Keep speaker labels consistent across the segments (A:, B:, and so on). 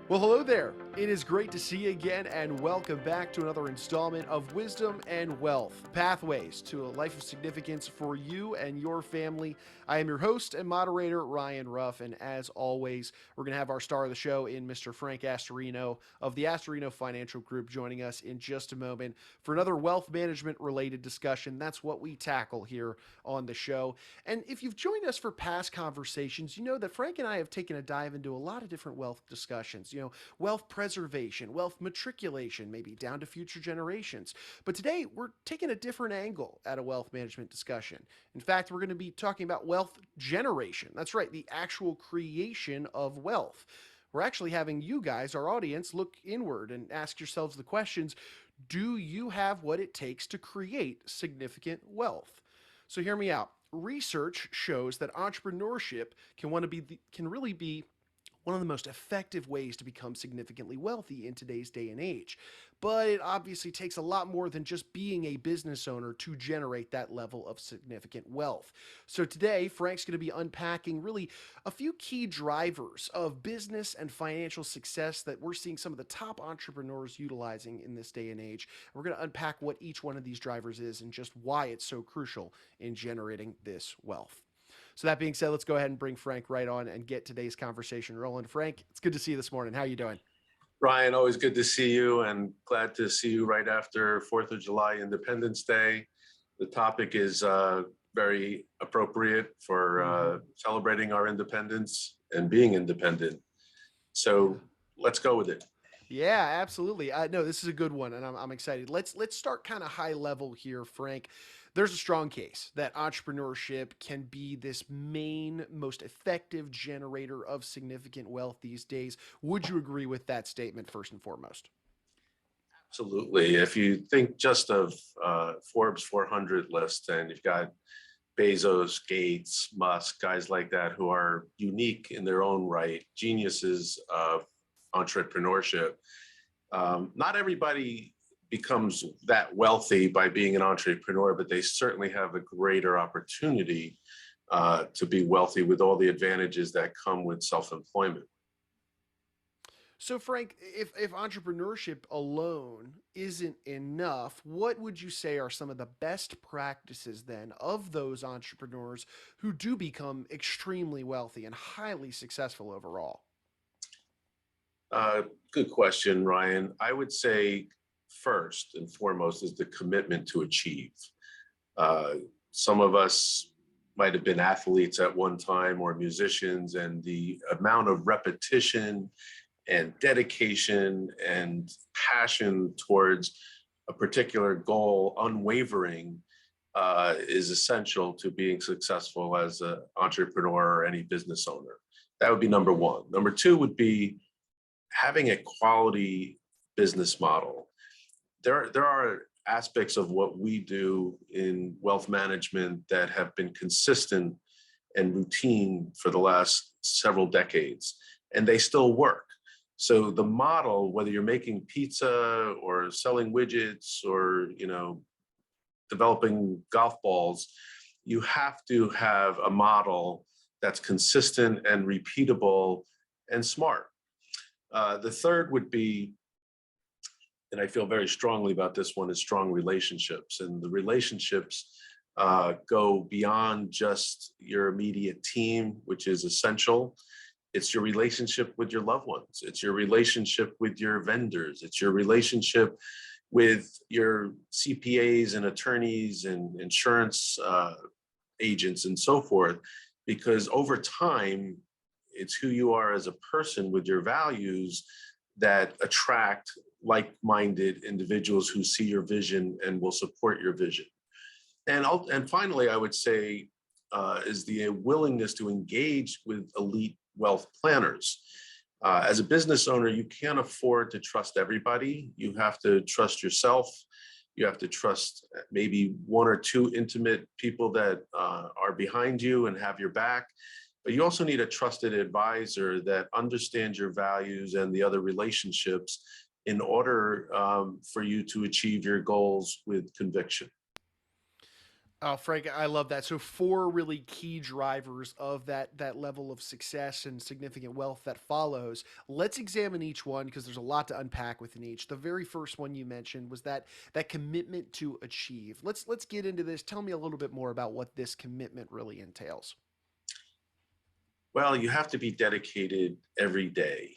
A: Well, hello there. It is great to see you again, and welcome back to another installment of Wisdom and Wealth Pathways to a Life of Significance for you and your family. I am your host and moderator, Ryan Ruff, and as always, we're going to have our star of the show in Mr. Frank Astorino of the Astorino Financial Group joining us in just a moment for another wealth management related discussion. That's what we tackle here on the show. And if you've joined us for past conversations, you know that Frank and I have taken a dive into a lot of different wealth discussions. Wealth preservation, wealth matriculation, maybe down to future generations. But today we're taking a different angle at a wealth management discussion. In fact, we're going to be talking about wealth generation. That's right, the actual creation of wealth. We're actually having you guys, our audience, look inward and ask yourselves the questions: do you have what it takes to create significant wealth? So hear me out. Research shows that entrepreneurship can really be one of the most effective ways to become significantly wealthy in today's day and age. But it obviously takes a lot more than just being a business owner to generate that level of significant wealth. So today, Frank's going to be unpacking really a few key drivers of business and financial success that we're seeing some of the top entrepreneurs utilizing in this day and age. We're going to unpack what each one of these drivers is and just why it's so crucial in generating this wealth. So that being said, let's go ahead and bring Frank right on and get today's conversation rolling. Frank, it's good to see you this morning. How are you doing?
B: Ryan, always good to see you, and glad to see you right after 4th of July Independence Day. The topic is very appropriate for celebrating our independence and being independent. So let's go with it.
A: Yeah, absolutely. No, this is a good one, and I'm excited. Let's start kind of high level here, Frank. There's a strong case that entrepreneurship can be this main, most effective generator of significant wealth these days. Would you agree with that statement first and foremost?
B: Absolutely. If you think just of Forbes 400 list, and you've got Bezos, Gates, Musk, guys like that who are unique in their own right, geniuses of entrepreneurship. Not everybody becomes that wealthy by being an entrepreneur, but they certainly have a greater opportunity to be wealthy with all the advantages that come with self-employment.
A: So, Frank, if entrepreneurship alone isn't enough, what would you say are some of the best practices then of those entrepreneurs who do become extremely wealthy and highly successful overall?
B: Good question, Ryan. I would say first and foremost is the commitment to achieve. Uh, some of us might have been athletes at one time or musicians, and the amount of repetition and dedication and passion towards a particular goal, unwavering, is essential to being successful as an entrepreneur or any business owner. That would be number one. Number two would be having a quality business model. There are aspects of what we do in wealth management that have been consistent and routine for the last several decades, and they still work. So the model, whether you're making pizza or selling widgets or developing golf balls, you have to have a model that's consistent and repeatable and smart. The third would be, and I feel very strongly about this one, is strong relationships. And the relationships go beyond just your immediate team, which is essential. It's your relationship with your loved ones. It's your relationship with your vendors. It's your relationship with your CPAs and attorneys and insurance agents and so forth. Because over time, it's who you are as a person with your values that attract like-minded individuals who see your vision and will support your vision. And finally, I would say is the willingness to engage with elite wealth planners. As a business owner, you can't afford to trust everybody. You have to trust yourself. You have to trust maybe one or two intimate people that are behind you and have your back. But you also need a trusted advisor that understands your values and the other relationships in order for you to achieve your goals with conviction.
A: Oh, Frank, I love that. So four really key drivers of that level of success and significant wealth that follows. Let's examine each one because there's a lot to unpack within each. The very first one you mentioned was that commitment to achieve. Let's get into this. Tell me a little bit more about what this commitment really entails.
B: Well, you have to be dedicated every day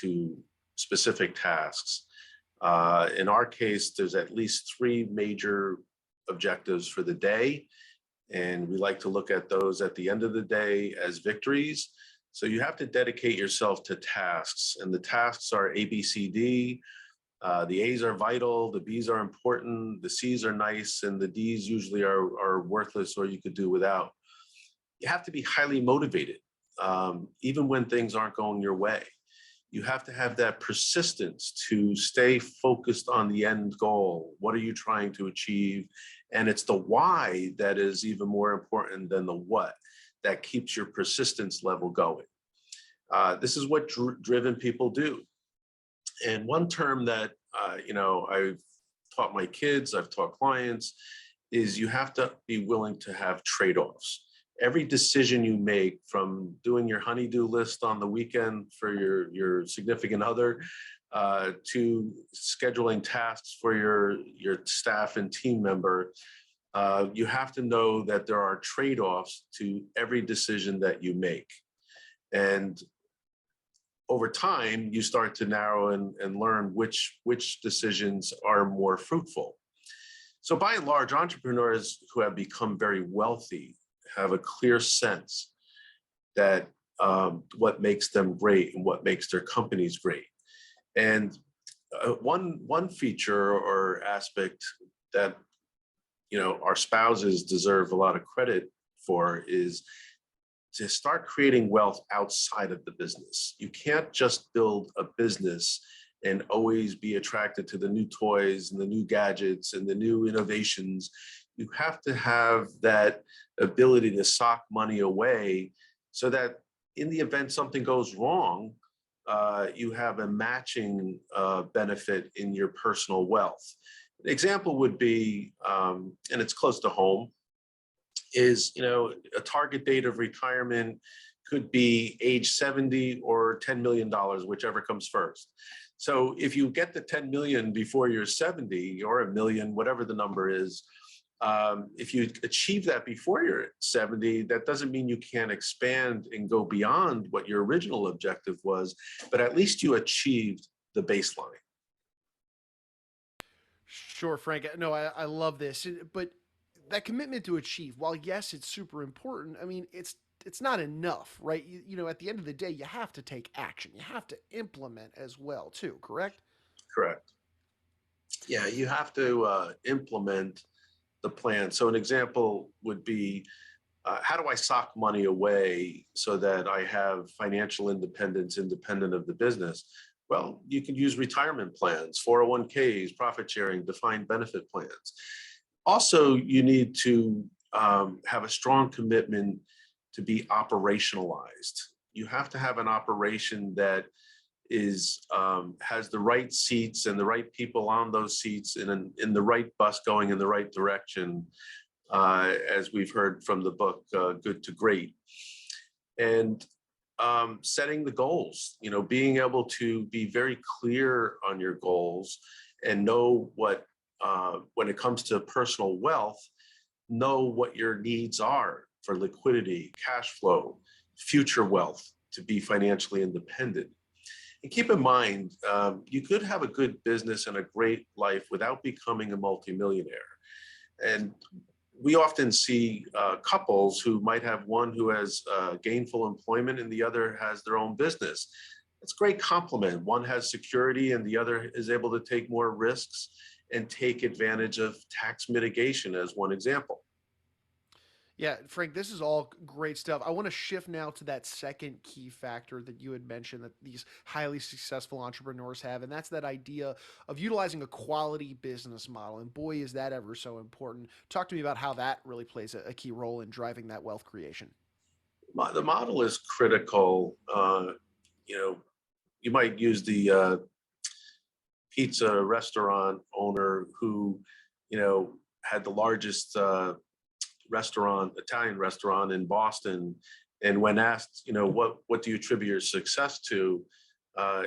B: to specific tasks. In our case, there's at least three major objectives for the day, and we like to look at those at the end of the day as victories. So you have to dedicate yourself to tasks, and the tasks are A, B, C, D. The A's are vital, the B's are important, the C's are nice, and the D's usually are worthless or you could do without. You have to be highly motivated, even when things aren't going your way. You have to have that persistence to stay focused on the end goal. What are you trying to achieve? And it's the why that is even more important than the what that keeps your persistence level going. This is what driven people do. And one term that I've taught my kids, I've taught clients, is you have to be willing to have trade-offs. Every decision you make, from doing your honeydew list on the weekend for your significant other, to scheduling tasks for your staff and team member, you have to know that there are trade-offs to every decision that you make. And over time, you start to narrow and learn which decisions are more fruitful. So by and large, entrepreneurs who have become very wealthy have a clear sense that what makes them great and what makes their companies great. And one feature or aspect that our spouses deserve a lot of credit for is to start creating wealth outside of the business. You can't just build a business and always be attracted to the new toys and the new gadgets and the new innovations. You have to have that ability to sock money away so that in the event something goes wrong, you have a matching benefit in your personal wealth. An example would be, and it's close to home, is a target date of retirement could be age 70 or $10 million, whichever comes first. So if you get the 10 million before you're 70, or a million, whatever the number is, if you achieve that before you're 70, that doesn't mean you can't expand and go beyond what your original objective was, but at least you achieved the baseline.
A: Sure, Frank. No, I love this, but that commitment to achieve, while yes, it's super important. I mean, it's not enough, right? At the end of the day, you have to take action. You have to implement as well, too. Correct?
B: Correct. Yeah, you have to implement the plan. So an example would be, how do I sock money away so that I have financial independence independent of the business? Well, you can use retirement plans, 401ks, profit sharing, defined benefit plans. Also, you need to have a strong commitment to be operationalized. You have to have an operation that is has the right seats and the right people on those seats in the right bus going in the right direction, as we've heard from the book Good to Great. And setting the goals, being able to be very clear on your goals and know what, when it comes to personal wealth, know what your needs are for liquidity, cash flow, future wealth to be financially independent. And keep in mind, you could have a good business and a great life without becoming a multimillionaire. And we often see couples who might have one who has gainful employment and the other has their own business. It's a great complement. One has security and the other is able to take more risks and take advantage of tax mitigation, as one example.
A: Yeah, Frank, this is all great stuff. I want to shift now to that second key factor that you had mentioned that these highly successful entrepreneurs have, and that's that idea of utilizing a quality business model. And boy, is that ever so important. Talk to me about how that really plays a key role in driving that wealth creation.
B: The model is critical. You know, you might use the pizza restaurant owner who, you know, had the largest Italian restaurant in Boston. And when asked, what do you attribute your success to?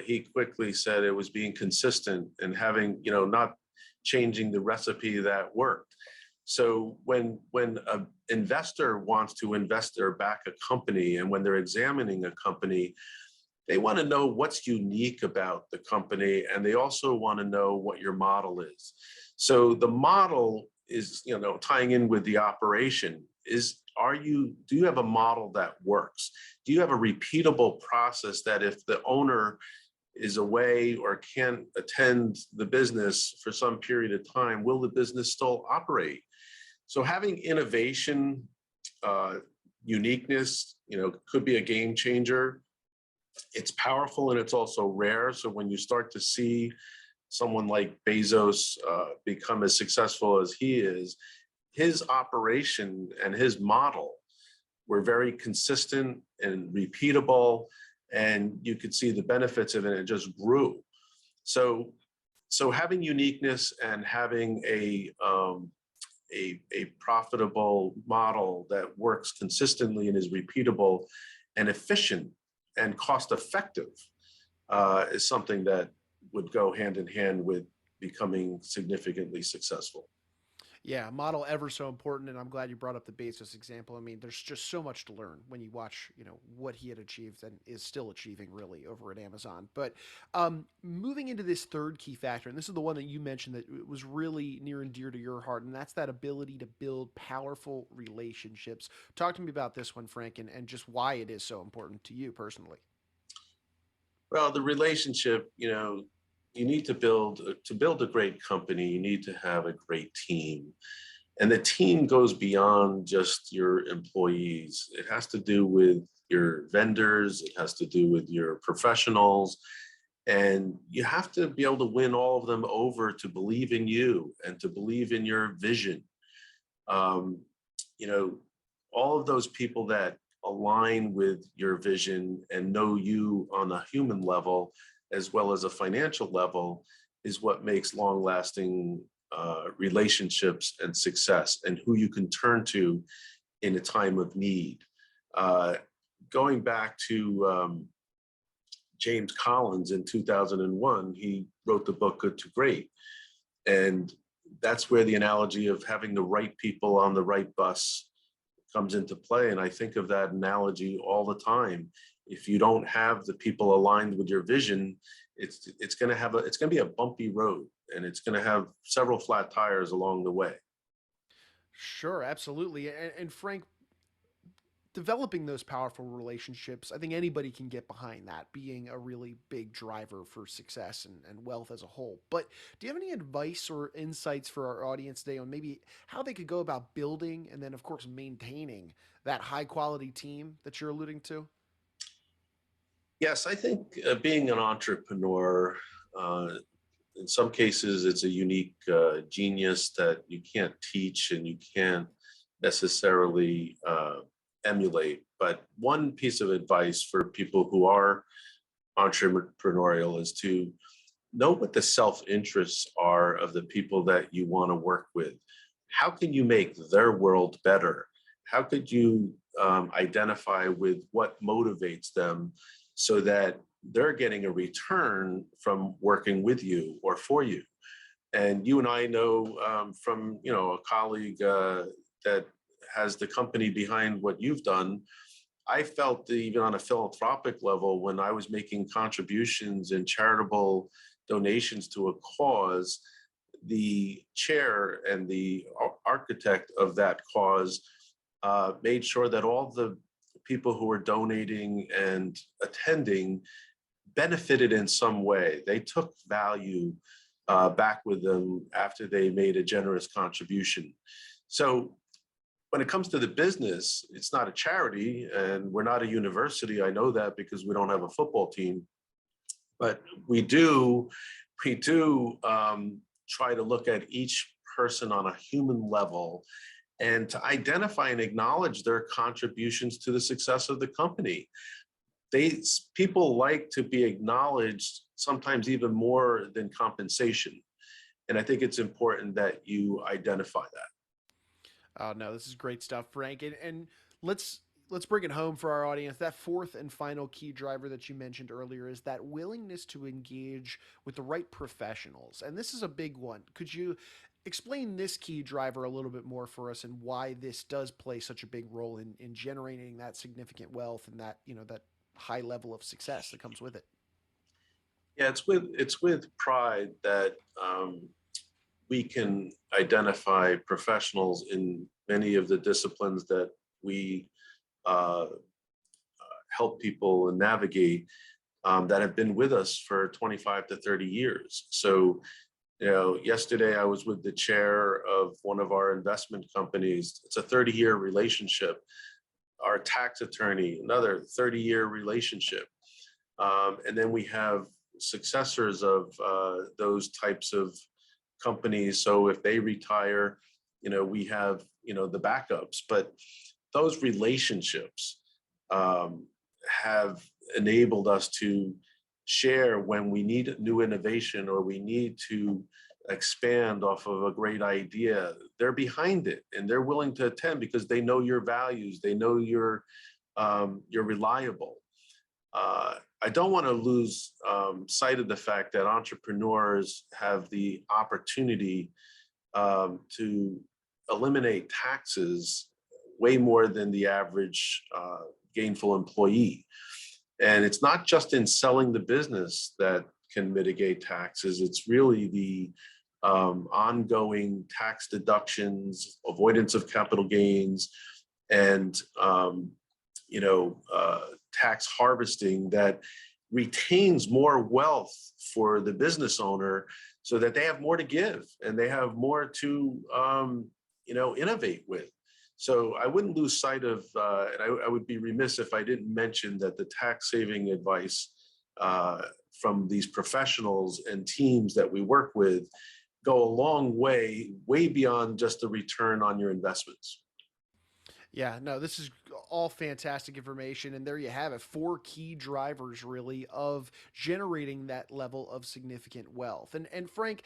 B: He quickly said it was being consistent and having, not changing the recipe that worked. So when an investor wants to invest or back a company, and when they're examining a company, they want to know what's unique about the company, and they also want to know what your model is. So the model is, tying in with the operation is, do you have a model that works? Do you have a repeatable process that if the owner is away or can't attend the business for some period of time, will the business still operate? So having innovation, uniqueness, could be a game changer. It's powerful and it's also rare. So when you start to see someone like Bezos become as successful as he is, his operation and his model were very consistent and repeatable, and you could see the benefits of it, and it just grew. So having uniqueness and having a profitable model that works consistently and is repeatable and efficient and cost effective is something that would go hand in hand with becoming significantly successful.
A: Yeah, model ever so important, and I'm glad you brought up the Bezos example. I mean, there's just so much to learn when you watch, what he had achieved and is still achieving really over at Amazon. But moving into this third key factor, and this is the one that you mentioned that was really near and dear to your heart, and that's that ability to build powerful relationships. Talk to me about this one, Frank, and just why it is so important to you personally.
B: Well, the relationship, you need to build a great company, you need to have a great team. And the team goes beyond just your employees. It has to do with your vendors, it has to do with your professionals. And you have to be able to win all of them over to believe in you and to believe in your vision. Um, you know, all of those people that align with your vision and know you on a human level as well as a financial level is what makes long lasting relationships and success, and who you can turn to in a time of need. Uh, Going back to James Collins in 2001, he wrote the book Good to Great. And that's where the analogy of having the right people on the right bus comes into play. And I think of that analogy all the time. If you don't have the people aligned with your vision, it's going to be a bumpy road, and it's going to have several flat tires along the way.
A: Sure, absolutely. And Frank, developing those powerful relationships, I think anybody can get behind that being a really big driver for success and wealth as a whole. But do you have any advice or insights for our audience today on maybe how they could go about building and then, of course, maintaining that high quality team that you're alluding to?
B: Yes, I think being an entrepreneur, uh, in some cases, it's a unique genius that you can't teach and you can't necessarily emulate. But one piece of advice for people who are entrepreneurial is to know what the self-interests are of the people that you want to work with. How can you make their world better? How could you identify with what motivates them so that they're getting a return from working with you or for you? And you and I know from a colleague that has the company behind what you've done. I felt that even on a philanthropic level, when I was making contributions and charitable donations to a cause, the chair and the architect of that cause made sure that all the people who were donating and attending benefited in some way. They took value back with them after they made a generous contribution. So when it comes to the business, it's not a charity and we're not a university. I know that because we don't have a football team, but we do try to look at each person on a human level and to identify and acknowledge their contributions to the success of the company. People like to be acknowledged, sometimes even more than compensation. And I think it's important that you identify that.
A: Oh no, this is great stuff, Frank. And let's bring it home for our audience. That fourth and final key driver that you mentioned earlier is that willingness to engage with the right professionals. And this is a big one. Could you explain this key driver a little bit more for us and why this does play such a big role in generating that significant wealth and that, that high level of success that comes with it?
B: Yeah, it's with pride that we can identify professionals in many of the disciplines that we uh, help people navigate, that have been with us for 25 to 30 years. So, yesterday I was with the chair of one of our investment companies. It's a 30-year relationship. Our tax attorney, another 30-year relationship. And then we have successors of those types of companies. So if they retire, we have, the backups. But those relationships um, have enabled us to share when we need new innovation or we need to expand off of a great idea. They're behind it and they're willing to attend because they know your values. They know you're reliable. I don't want to lose sight of the fact that entrepreneurs have the opportunity to eliminate taxes way more than the average gainful employee. And it's not just in selling the business that can mitigate taxes, it's really the ongoing tax deductions, avoidance of capital gains, and tax harvesting that retains more wealth for the business owner so that they have more to give and they have more to innovate with. So I wouldn't lose sight of, and I would be remiss if I didn't mention that the tax saving advice from these professionals and teams that we work with go a long way, way beyond just the return on your investments.
A: Yeah, no, this is all fantastic information. And there you have it. Four key drivers, really, of generating that level of significant wealth. And Frank,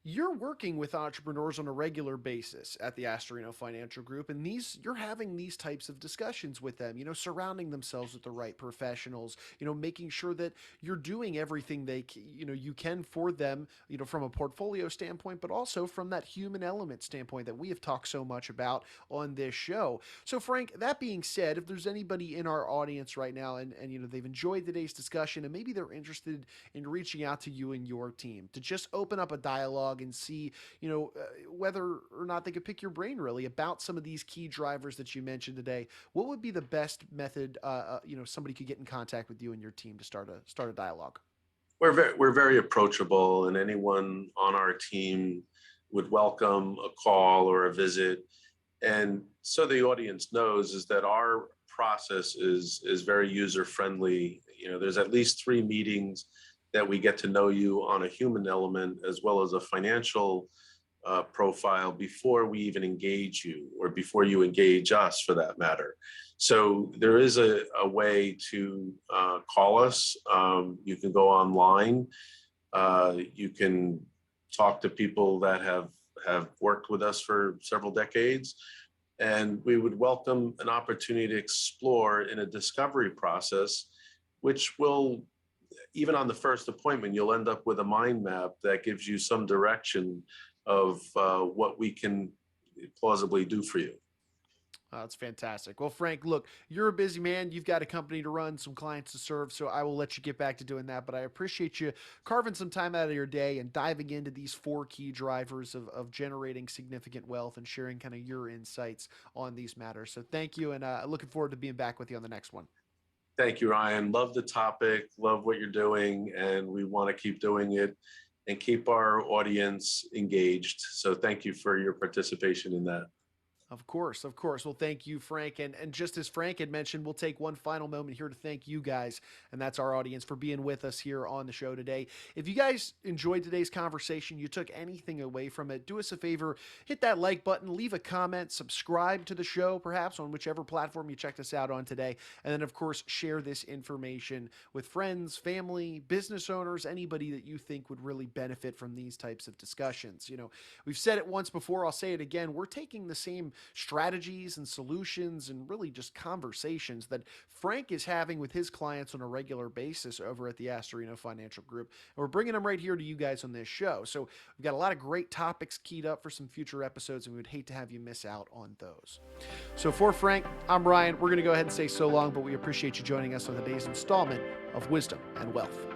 A: you're working with entrepreneurs on a regular basis at the Astorino Financial Group, and you're having these types of discussions with them, surrounding themselves with the right professionals, making sure that you're doing everything you can for them, from a portfolio standpoint, but also from that human element standpoint that we have talked so much about on this show. So Frank, that being said, if there's anybody in our audience right now and they've enjoyed today's discussion and maybe they're interested in reaching out to you and your team to just open up a dialogue and see, whether or not they could pick your brain really about some of these key drivers that you mentioned today, what would be the best method, somebody could get in contact with you and your team to start a dialogue?
B: We're very approachable, and anyone on our team would welcome a call or a visit. And so the audience knows is that our process is very user friendly. There's at least 3 meetings that we get to know you on a human element as well as a financial profile before we even engage you or before you engage us for that matter. So there is a way to call us. You can go online. You can talk to people that have worked with us for several decades. And we would welcome an opportunity to explore in a discovery process, which will, even on the first appointment, you'll end up with a mind map that gives you some direction of what we can plausibly do for you.
A: That's fantastic. Well, Frank, look, you're a busy man. You've got a company to run, some clients to serve, so I will let you get back to doing that. But I appreciate you carving some time out of your day and diving into these four key drivers of generating significant wealth and sharing kind of your insights on these matters. So thank you, and looking forward to being back with you on the next one.
B: Thank you, Ryan. Love the topic, love what you're doing, and we want to keep doing it and keep our audience engaged. So thank you for your participation in that.
A: Of course, of course. Well, thank you, Frank. And just as Frank had mentioned, we'll take one final moment here to thank you guys, and that's our audience, for being with us here on the show today. If you guys enjoyed today's conversation, you took anything away from it, do us a favor, hit that like button, leave a comment, subscribe to the show, perhaps on whichever platform you checked us out on today. And then, of course, share this information with friends, family, business owners, anybody that you think would really benefit from these types of discussions. We've said it once before, I'll say it again. We're taking the same strategies and solutions and really just conversations that Frank is having with his clients on a regular basis over at the Astorino Financial Group. And we're bringing them right here to you guys on this show. So we've got a lot of great topics keyed up for some future episodes, and we would hate to have you miss out on those. So for Frank, I'm Ryan. We're going to go ahead and say so long, but we appreciate you joining us on today's installment of Wisdom and Wealth.